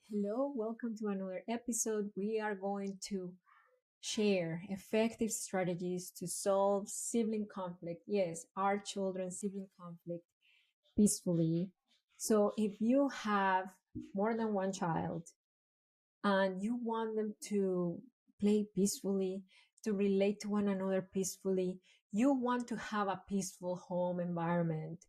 Hello, welcome to another episode. We are going to share effective strategies to solve sibling conflict. Yes, our children's sibling conflict peacefully. So, if you have more than one child and you want them to play peacefully, to relate to one another peacefully, you want to have a peaceful home environment.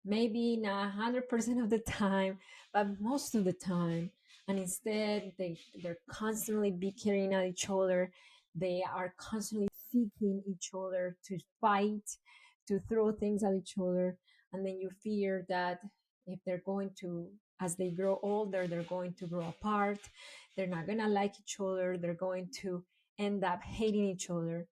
Maybe not 100% of the time, but most of the time. And instead, they're constantly bickering at each other. They are constantly seeking each other to fight, to throw things at each other. And then you fear that if they're going to, as they grow older, they're going to grow apart. They're not going to like each other. They're going to end up hating each other.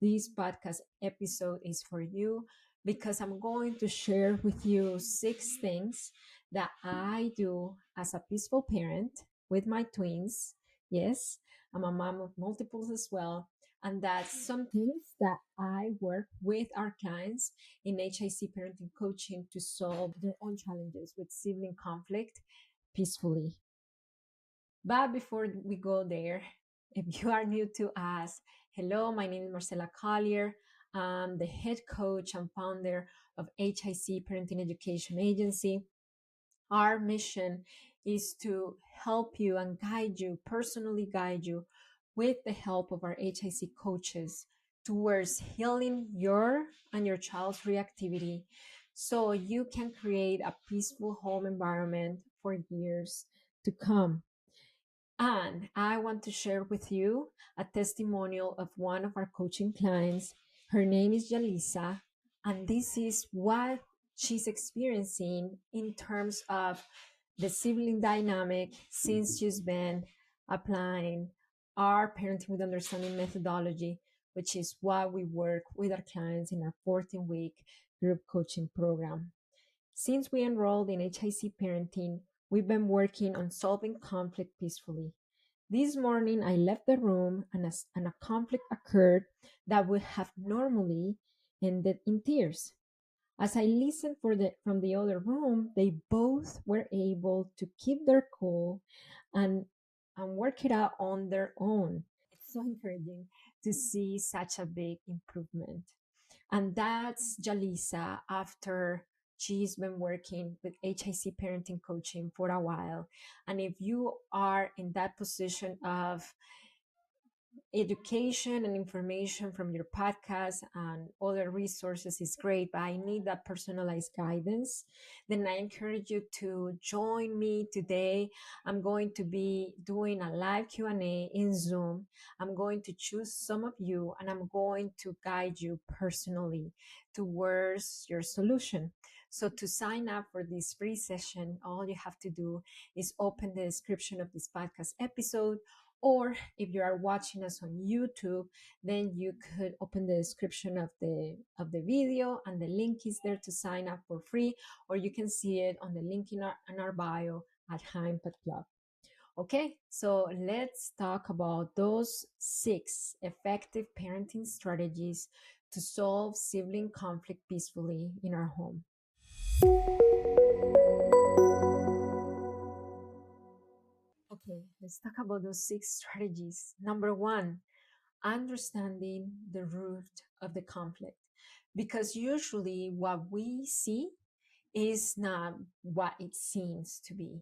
This podcast episode is for you because I'm going to share with you 6 things that I do as a peaceful parent with my twins. Yes, I'm a mom of multiples as well. And that's some things that I work with our clients in HIC Parenting Coaching to solve their own challenges with sibling conflict peacefully. But before we go there, if you are new to us, hello, my name is Marcela Collier. I'm the head coach and founder of HIC Parenting Education Agency. Our mission is to help you and guide you, personally guide you with the help of our HIC coaches towards healing your and your child's reactivity so you can create a peaceful home environment for years to come. And I want to share with you a testimonial of one of our coaching clients. Her name is Jalisa, and this is what she's experiencing in terms of the sibling dynamic since she's been applying our parenting with understanding methodology, which is what we work with our clients in our 14-week group coaching program. Since we enrolled in HIC Parenting, we've been working on solving conflict peacefully. This morning, I left the room and a conflict occurred that would have normally ended in tears. As I listened from the other room, they both were able to keep their cool and, and work it out on their own. It's so encouraging to see such a big improvement. And that's Jalisa after she's been working with HIC parenting coaching for a while. And if you are in that position of education and information from your podcast and other resources is great, but I need that personalized guidance, then I encourage you to join me today. I'm going to be doing a live Q&A in Zoom. I'm going to choose some of you and I'm going to guide you personally towards your solution. So to sign up for this free session, all you have to do is open the description of this podcast episode, or if you are watching us on YouTube, then you could open the description of the video and the link is there to sign up for free, or you can see it on the link in our bio at highimpactclub. Okay, so let's talk about those 6 effective parenting strategies to solve sibling conflict peacefully in our home. Okay, let's talk about those 6 strategies. Number 1, understanding the root of the conflict. Because usually what we see is not what it seems to be.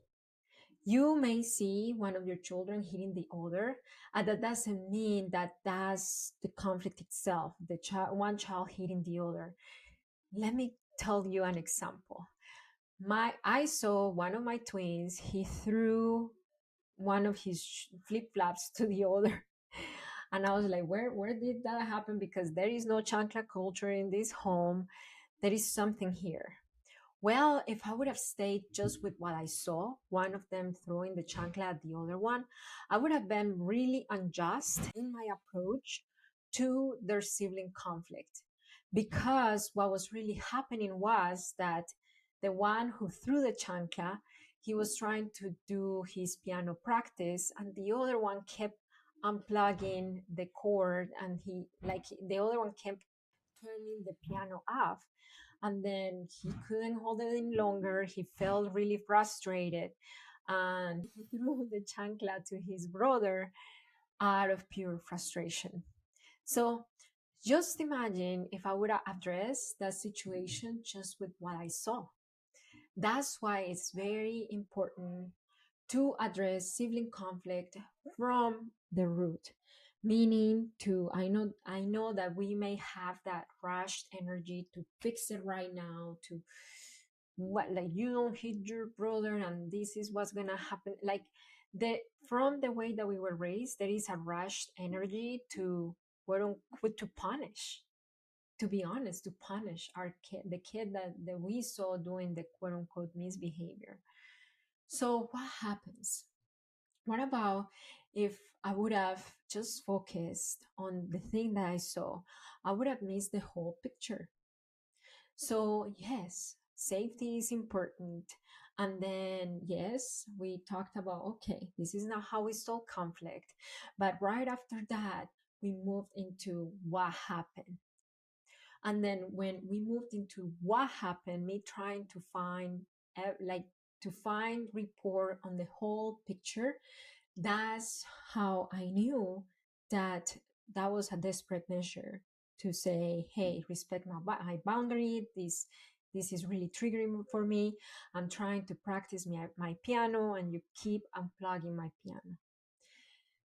You may see one of your children hitting the other, and that doesn't mean that that's the conflict itself, one child hitting the other. Let me tell you an example. I saw one of my twins, he threw one of his flip-flops to the other. And I was like, where did that happen? Because there is no chancla culture in this home. There is something here. Well, if I would have stayed just with what I saw, one of them throwing the chancla at the other one, I would have been really unjust in my approach to their sibling conflict. Because what was really happening was that the one who threw the chancla, he was trying to do his piano practice, and the other one kept unplugging the cord, and the other one kept turning the piano off, and then he couldn't hold it any longer. He felt really frustrated, and he threw the chancla to his brother out of pure frustration. So just imagine if I would have addressed that situation just with what I saw. That's why it's very important to address sibling conflict from the root. Meaning to I know that we may have that rushed energy to fix it right now, to what, like, you don't hit your brother and this is what's gonna happen. Like, the from the way that we were raised, there is a rushed energy to quote unquote to punish, to be honest, to punish our kid, the kid that we saw doing the quote unquote misbehavior. So what happens? What about if I would have just focused on the thing that I saw? I would have missed the whole picture. So, yes, safety is important. And then, yes, we talked about, okay, this is not how we solve conflict. But right after that, we moved into what happened. And then when we moved into what happened, me trying to find, like, to find report on the whole picture, that's how I knew that that was a desperate measure to say, hey, respect my boundary. This is really triggering for me. I'm trying to practice my piano and you keep unplugging my piano.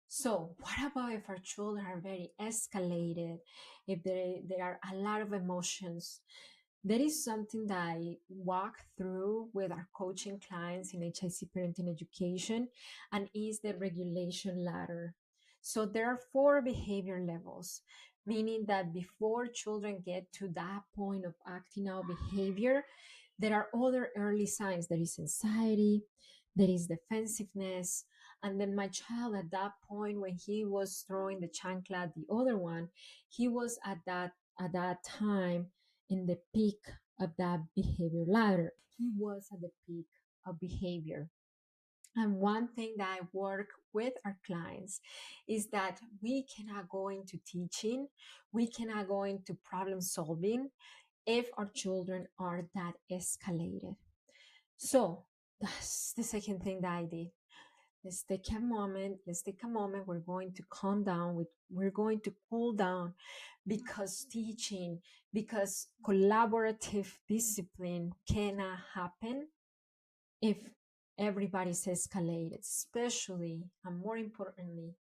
So what about if our children are very escalated, if there are a lot of emotions? That is something that I walk through with our coaching clients in HIC Parenting Education, and is the regulation ladder. So there are 4 behavior levels, meaning that before children get to that point of acting out behavior, there are other early signs. There is anxiety, there is defensiveness, and then my child at that point, when he was throwing the chancla at the other one, he was at that time in the peak of that behavior ladder. He was at the peak of behavior. And one thing that I work with our clients is that we cannot go into teaching, we cannot go into problem solving if our children are that escalated. So that's the second thing that I did. Let's take a moment. Let's take a moment. We're going to calm down. We're going to cool down, because teaching, because collaborative discipline cannot happen if everybody's escalated, especially and more importantly,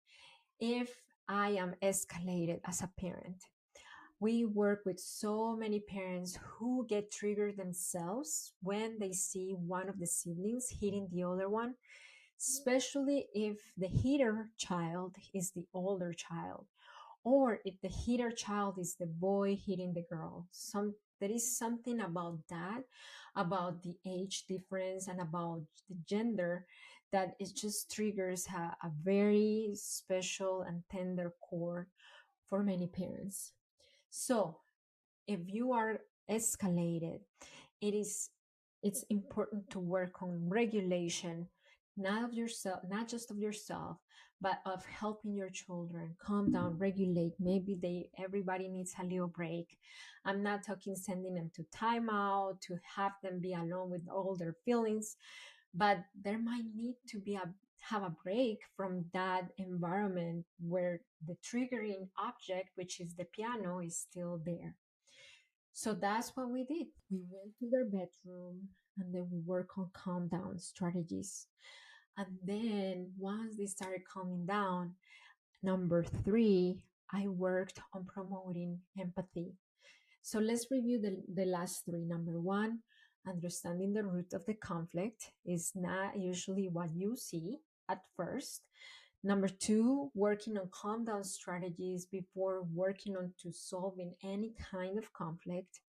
if I am escalated as a parent. We work with so many parents who get triggered themselves when they see one of the siblings hitting the other one, especially if the hitter child is the older child, or if the hitter child is the boy hitting the girl. There is something about that, about the age difference and about the gender, that it just triggers a very special and tender chord for many parents. So if you are escalated, it's important to work on regulation, not of yourself, not just of yourself, but of helping your children calm down, regulate. Maybe everybody needs a little break. I'm not talking sending them to timeout, to have them be alone with all their feelings, but there might need to have a break from that environment where the triggering object, which is the piano, is still there. So that's what we did. We went to their bedroom and then we worked on calm down strategies. And then once they started calming down, number 3, I worked on promoting empathy. So let's review the last 3. Number 1, understanding the root of the conflict is not usually what you see at first. Number 2, working on calm down strategies before working on to solving any kind of conflict.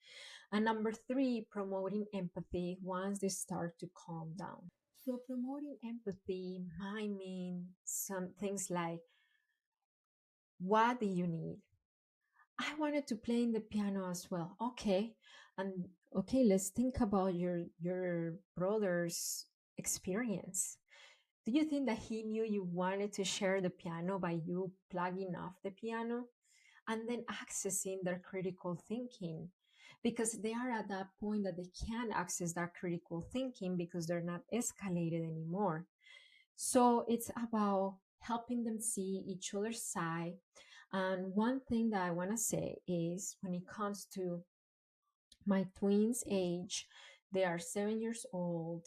And number 3, promoting empathy once they start to calm down. So promoting empathy might mean some things like, what do you need? I wanted to play in the piano as well. Okay. And okay, let's think about your brother's experience. Do you think that he knew you wanted to share the piano by you plugging off the piano? And then accessing their critical thinking, because they are at that point that they can access that critical thinking because they're not escalated anymore. So it's about helping them see each other's side. And one thing that I want to say is when it comes to my twins' age, they are 7 years old,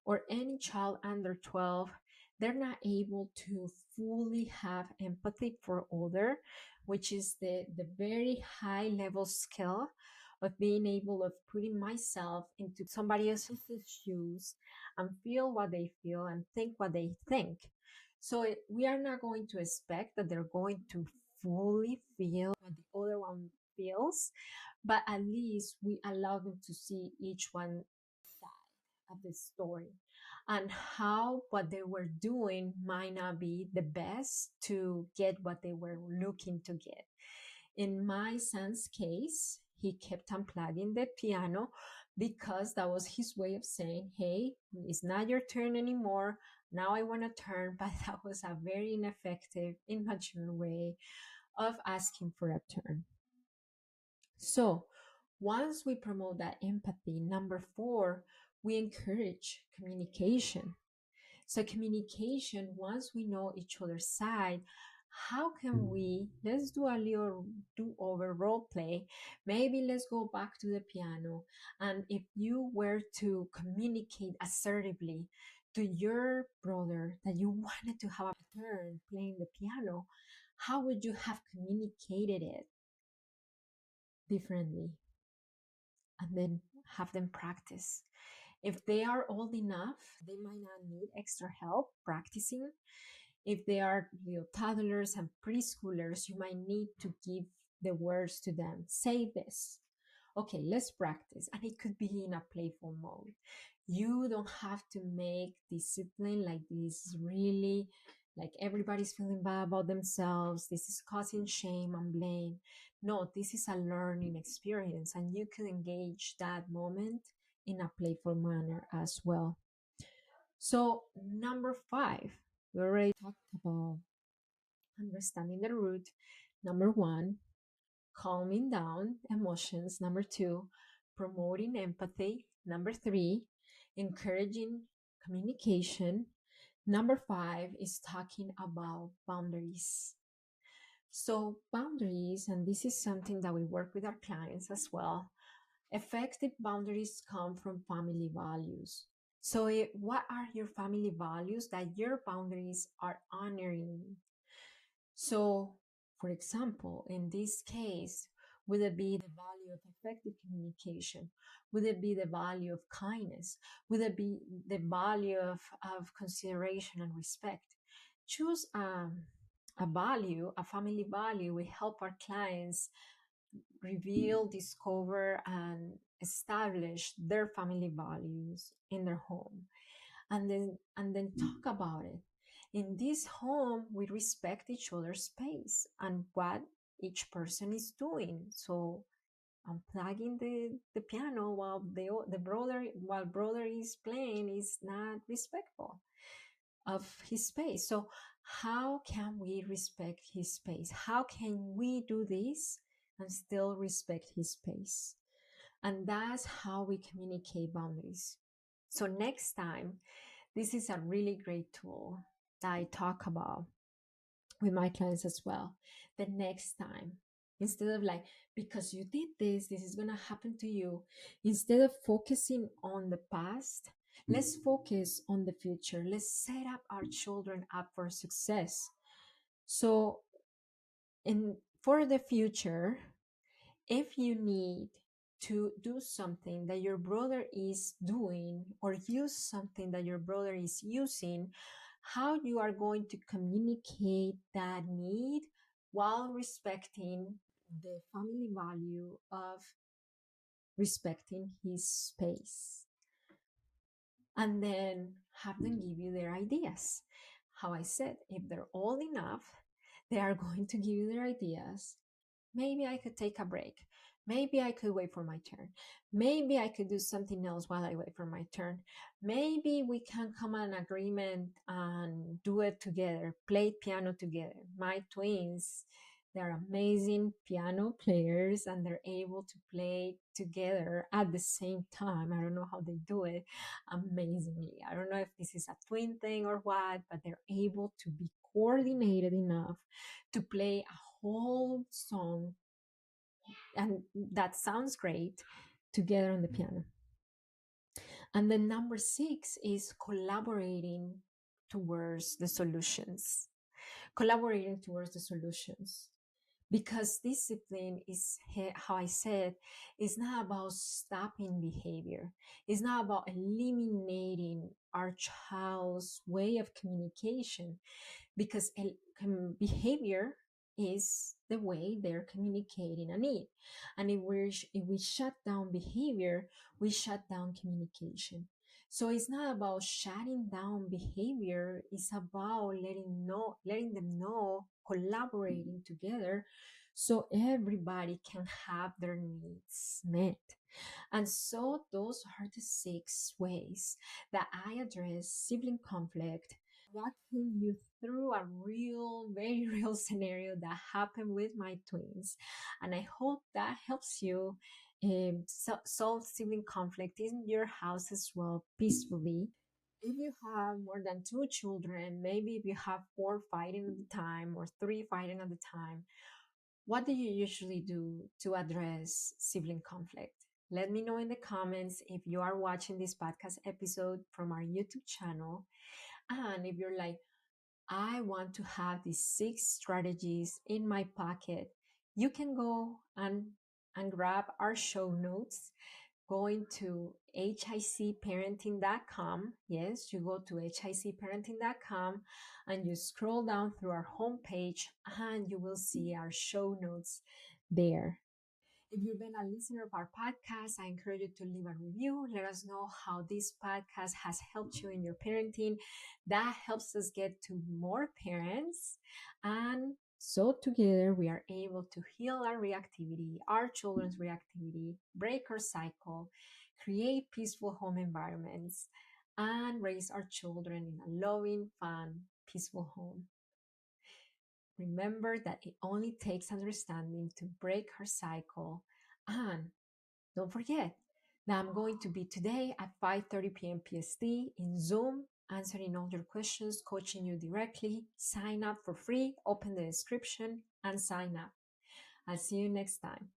or any child under 12, they're not able to fully have empathy for other, which is the very high level skill of being able of putting myself into somebody else's shoes and feel what they feel and think what they think. So we are not going to expect that they're going to fully feel what the other one feels, but at least we allow them to see each one side of the story and how what they were doing might not be the best to get what they were looking to get. In my son's case, he kept unplugging the piano because that was his way of saying, hey, it's not your turn anymore. Now I want to turn. But that was a very ineffective, immature way of asking for a turn. So once we promote that empathy, number 4, we encourage communication. So communication, once we know each other's side, how can we, let's do a little do-over role play. Maybe let's go back to the piano. And if you were to communicate assertively to your brother that you wanted to have a turn playing the piano, how would you have communicated it differently? And then have them practice. If they are old enough, they might not need extra help practicing. If they are toddlers and preschoolers, you might need to give the words to them. Say this. Okay, let's practice. And it could be in a playful mode. You don't have to make discipline like this really like everybody's feeling bad about themselves. This is causing shame and blame. No, this is a learning experience, and you can engage that moment in a playful manner as well. So, number 5, we already talked about understanding the root. Number 1, calming down emotions. Number 2, promoting empathy. Number 3, encouraging communication. Number 5 is talking about boundaries. So, boundaries, and this is something that we work with our clients as well. Effective boundaries come from family values. So, what are your family values that your boundaries are honoring? So, for example, in this case, would it be the value of effective communication? Would it be the value of kindness? Would it be the value of consideration and respect? Choose a value, a family value. We help our clients reveal, discover, and establish their family values in their home, and then talk about it. In this home, we respect each other's space and what each person is doing. So unplugging the piano while brother is playing is not respectful of his space. So how can we respect his space? How can we do this and still respect his space? And that's how we communicate boundaries. So next time, this is a really great tool that I talk about with my clients as well. The next time, instead of like, because you did this, this is going to happen to you, instead of focusing on the past, let's focus on the future. Let's set up our children up for success. So, for the future, if you need to do something that your brother is doing or use something that your brother is using, how you are going to communicate that need while respecting the family value of respecting his space. And then have them give you their ideas. How I said, if they're old enough, they are going to give you their ideas. Maybe I could take a break. Maybe I could wait for my turn. Maybe I could do something else while I wait for my turn. Maybe we can come an agreement and do it together, play piano together. My twins, They're amazing piano players and they're able to play together at the same time. I don't know how they do it amazingly. I don't know if this is a twin thing or what, but they're able to be coordinated enough to play a whole song, and that sounds great, together on the piano. And then number 6 is collaborating towards the solutions. Collaborating towards the solutions. Because discipline is, how I said, is not about stopping behavior. It's not about eliminating our child's way of communication, because behavior is the way they're communicating a need. And if we shut down behavior, we shut down communication. So it's not about shutting down behavior, it's about letting them know, collaborating together so everybody can have their needs met. And so those are the 6 ways that I address sibling conflict, walking you through a real, very real scenario that happened with my twins. And I hope that helps you solve sibling conflict in your house as well, peacefully. If you have more than 2 children, maybe if you have 4 fighting at the time or 3 fighting at the time, what do you usually do to address sibling conflict? Let me know in the comments if you are watching this podcast episode from our YouTube channel. And if you're like, I want to have these 6 strategies in my pocket, you can go and grab our show notes going to hicparenting.com. Yes, you go to hicparenting.com and you scroll down through our homepage and you will see our show notes there. If you've been a listener of our podcast, I encourage you to leave a review. Let us know how this podcast has helped you in your parenting. That helps us get to more parents. And so together we are able to heal our reactivity, our children's reactivity, break our cycle, create peaceful home environments, and raise our children in a loving, fun, peaceful home. Remember that it only takes understanding to break her cycle. And don't forget that I'm going to be today at 5:30 p.m. PST in Zoom, answering all your questions, coaching you directly. Sign up for free, open the description and sign up. I'll see you next time.